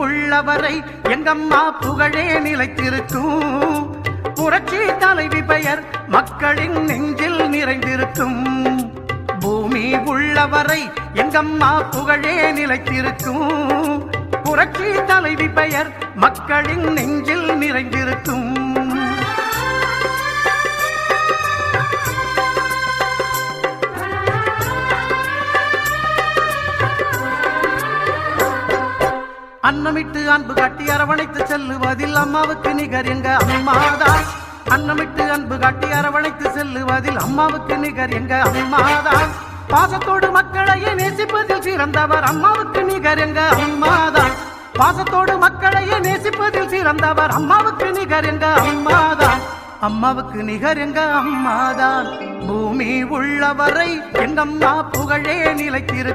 உள்ளவரை எங்கம்மா புகழே நிலைத்திருக்கும். புரட்சி தலைவி பெயர் மக்களின் நெஞ்சில் நிறைந்திருக்கும். பூமி உள்ளவரை எங்கம்மா புகழே நிலைத்திருக்கும். புரட்சி தலைவி பெயர் மக்களின் நெஞ்சில் நிறைந்திருக்கும். அன்னமிட்டு அன்பு காட்டி அரவணைத்து செல்லுவதில் அம்மாவுக்கு நிகர் எங்க அம்மாதான். அன்னமிட்டு அன்பு காட்டி அரவணைத்து செல்லுவதில் அம்மாவுக்கு நிகர் எங்க அம்மாதான். பாசத்தோடு மக்களையே நேசிப்பதில் சிறந்தவர் அம்மாவுக்கு நிகர் எங்க அம்மாதான். பாசத்தோடு மக்களையே நேசிப்பதில் சிறந்தவர் அம்மாவுக்கு நிகர் எங்க அம்மாதான். அம்மாவுக்கு நிகர் எங்க அம்மாதான். பூமி உள்ளவரை எங்கம்மா புகழே நிலைத்திருக்கும்.